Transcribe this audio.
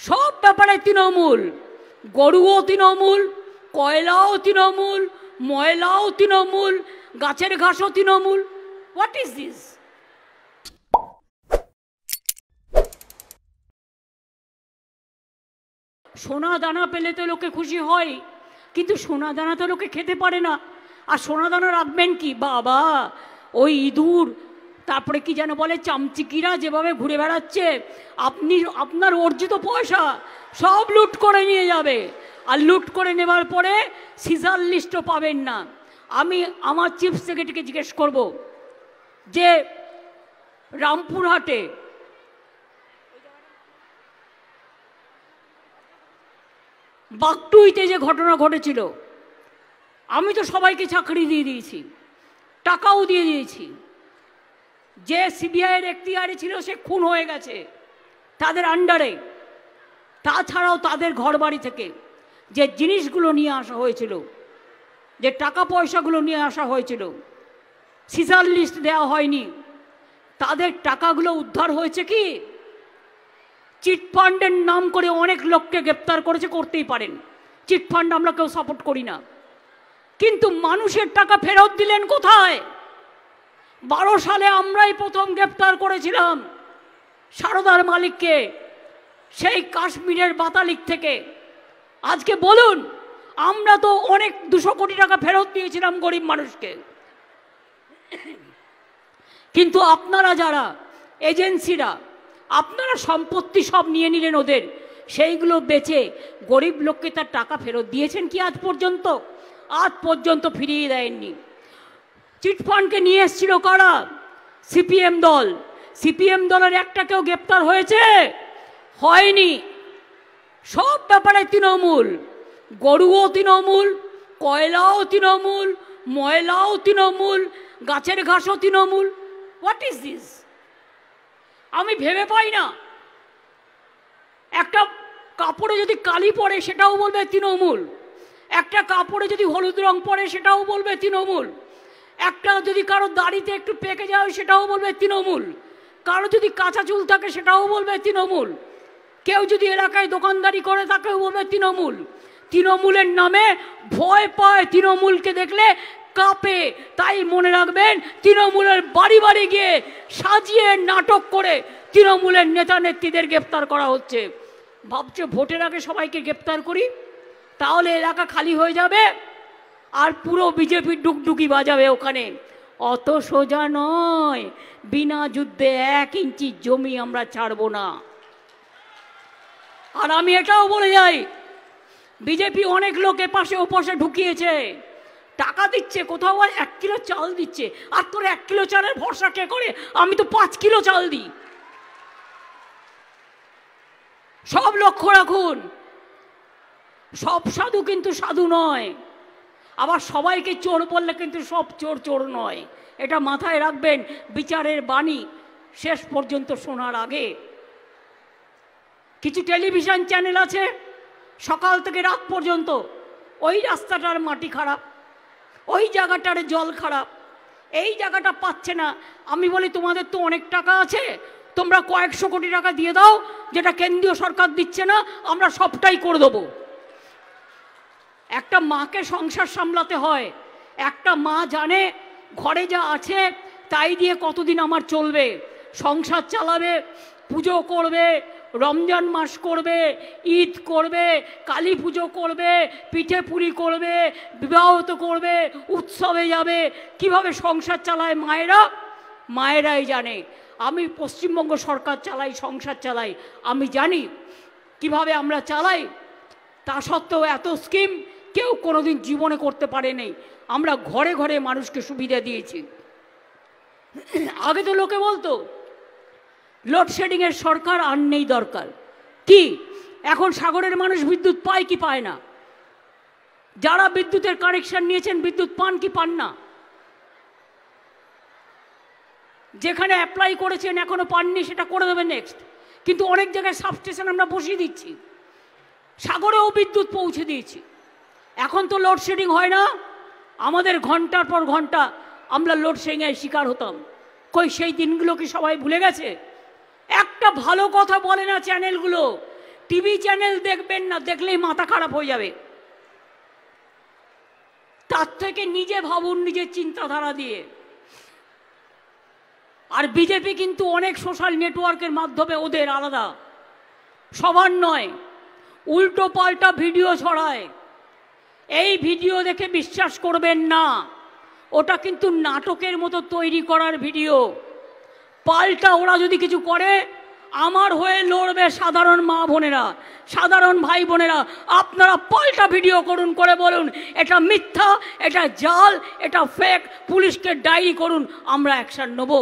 সব ব্যাপারে তৃণমূল, গরুও তৃণমূল, কয়লাও তৃণমূল, ময়লাও তৃণমূল, গাছের ঘাসও তৃণমূল। What is this? সোনা দানা পেলে তো লোকে খুশি হয়, কিন্তু সোনা দানা তো লোকে খেতে পারে না। আর সোনা দানা রাখবেন কি? বাবা, ওই ইঁদুর, তারপরে কি যেন বলে, চামচিকিরা যেভাবে ঘুরে বেড়াচ্ছে, আপনার অর্জিত পয়সা সব লুট করে নিয়ে যাবে। আর লুট করে নেবার পরে সিজার লিস্টও পাবেন না। আমি আমার চিফ সেক্রেটারিকে জিজ্ঞেস করব যে রামপুরহাটে বাগটুইতে যে ঘটনা ঘটেছিল, আমি তো সবাইকে চাকরি দিয়ে দিয়েছি, টাকাও দিয়ে দিয়েছি। যে সিবিআইয়ের এখতিয়ারে ছিল সে খুন হয়ে গেছে তাদের আন্ডারে। তাছাড়াও তাদের ঘরবাড়ি থেকে যে জিনিসগুলো নিয়ে আসা হয়েছিল, যে টাকা পয়সাগুলো নিয়ে আসা হয়েছিল, সিজার লিস্ট দেওয়া হয়নি। তাদের টাকাগুলো উদ্ধার হয়েছে কি? চিটফান্ডের নাম করে অনেক লোককে গ্রেপ্তার করেছে, করতেই পারেন, চিটফান্ড আমরা কেউ সাপোর্ট করি না। কিন্তু মানুষের টাকা ফেরত দিলেন কোথায়? 12 সালে আমরাই প্রথম গ্রেপ্তার করেছিলাম সারদার মালিককে, সেই কাশ্মীরের বাতালিক থেকে। আজকে বলুন, আমরা তো অনেক 200 কোটি টাকা ফেরত দিয়েছিলাম গরিব মানুষকে। কিন্তু আপনারা যারা এজেন্সিরা, আপনারা সম্পত্তি সব নিয়ে নিলেন ওদের, সেইগুলো বেচে গরিব লোককে তার টাকা ফেরত দিয়েছেন কি আজ পর্যন্ত? আজ পর্যন্ত ফিরিয়ে দেয়নি। চিটফান্ডকে নিয়ে এসেছিল কারা? সিপিএম দল। সিপিএম দলের একটা কেউ গ্রেপ্তার হয়েছে? হয়নি। সব ব্যাপারে তৃণমূল, গরুও তৃণমূল, কয়লাও তৃণমূল, ময়লাও তৃণমূল, গাছের ঘাসও তৃণমূল। What is this? আমি ভেবে পাই না। একটা কাপড়ে যদি কালি পরে সেটাও বলবে তৃণমূল, একটা কাপড়ে যদি হলুদ রং পরে সেটাও বলবে তৃণমূল, একটা যদি কারো দাড়িতে একটু পেকে যায় সেটাও বলবে তৃণমূল, কারো যদি কাঁচা চুল থাকে সেটাও বলবে তৃণমূল, কেউ যদি এলাকায় দোকানদারি করে তাকেও বলবে তৃণমূল। তৃণমূলের নামে ভয় পায়, তৃণমূলকে দেখলে কাঁপে। তাই মনে রাখবেন, তৃণমূলের বাড়ি বাড়ি গিয়ে সাজিয়ে নাটক করে তৃণমূলের নেতা নেত্রীদের গ্রেপ্তার করা হচ্ছে। ভাবছে ভোটের আগে সবাইকে গ্রেপ্তার করি, তাহলে এলাকা খালি হয়ে যাবে আর পুরো বিজেপি ডুকডুকি বাজাবে ওখানে। অত সোজা নয়, বিনা যুদ্ধে 1 ইঞ্চি জমি আমরা ছাড়বো না। আর আমি এটাও বলে যাই, বিজেপি অনেক লোকে পাশে ওপাশে ঢুকিয়েছে, টাকা দিচ্ছে, কোথাও আর 1 কিলো চাল দিচ্ছে। আর তোর 1 কিলো চালের ভরসা কে করে? আমি তো 5 কিলো চাল দিই। সব লক্ষ্য রাখুন, সব সাধু কিন্তু সাধু নয়, আবার সবাইকে চোর বললে কিন্তু সব চোর চোর নয়। এটা মাথায় রাখবেন বিচারের বাণী শেষ পর্যন্ত শোনার আগে। কিছু টেলিভিশন চ্যানেল আছে সকাল থেকে রাত পর্যন্ত ওই রাস্তাটার মাটি খারাপ, ওই জায়গাটার জল খারাপ, এই জায়গাটা পাচ্ছে না। আমি বলি, তোমাদের তো অনেক টাকা আছে, তোমরা কয়েকশো কোটি টাকা দিয়ে দাও, যেটা কেন্দ্রীয় সরকার দিচ্ছে না, আমরা সবটাই করে দেবো। একটা মাকে সংসার সামলাতে হয়, একটা মা জানে ঘরে যা আছে তাই দিয়ে কতদিন আমার চলবে, সংসার চালাবে, পুজো করবে, রমজান মাস করবে, ঈদ করবে, কালী পুজো করবে, পিঠে পুরি করবে, বিবাহত করবে, উৎসবে যাবে। কিভাবে সংসার চালায় মায়েরা? মায়েরাই জানে। আমি পশ্চিমবঙ্গ সরকার চালাই, সংসার চালাই, আমি জানি কিভাবে আমরা চালাই। তা সত্ত্বেও এত স্কিম কেউ কোনোদিন জীবনে করতে পারেনি। আমরা ঘরে ঘরে মানুষকে সুবিধা দিয়েছি। আগে তো লোকে বলতো লোডশেডিংয়ের সরকার আর নেই দরকার। কি এখন সাগরের মানুষ বিদ্যুৎ পায় কি পায় না? যারা বিদ্যুতের কানেকশন নিয়েছেন বিদ্যুৎ পান কি পান না? যেখানে অ্যাপ্লাই করেছেন এখনো পাননি, সেটা করে দেবে নেক্সট। কিন্তু অনেক জায়গায় সাবস্টেশন আমরা বসিয়ে দিচ্ছি, সাগরেও বিদ্যুৎ পৌঁছে দিয়েছি। এখন তো লোডশেডিং হয় না। আমাদের ঘন্টার পর ঘন্টা আমরা লোডশেডিংয়ের শিকার হতাম। কই সেই দিনগুলো কি সবাই ভুলে গেছে? একটা ভালো কথা বলে না চ্যানেলগুলো। টিভি চ্যানেল দেখবেন না, দেখলেই মাথা খারাপ হয়ে যাবে। তার থেকে নিজে ভাবুন নিজের চিন্তাধারা দিয়ে। আর বিজেপি কিন্তু অনেক সোশ্যাল নেটওয়ার্কের মাধ্যমে ওদের আলাদা, সবার নয়, উল্টো পাল্টা ভিডিও ছড়ায়। এই ভিডিও দেখে বিশ্বাস করবেন না, ওটা কিন্তু নাটকের মতো তৈরি করার ভিডিও। পাল্টা ওরা যদি কিছু করে, আমার হয়ে লড়বে সাধারণ মা বোনেরা, সাধারণ ভাই বোনেরা। আপনারা পাল্টা ভিডিও করুন, করে বলুন এটা মিথ্যা, এটা জাল, এটা ফেক, পুলিশকে ডায়েরি করুন, আমরা অ্যাকশন নেব।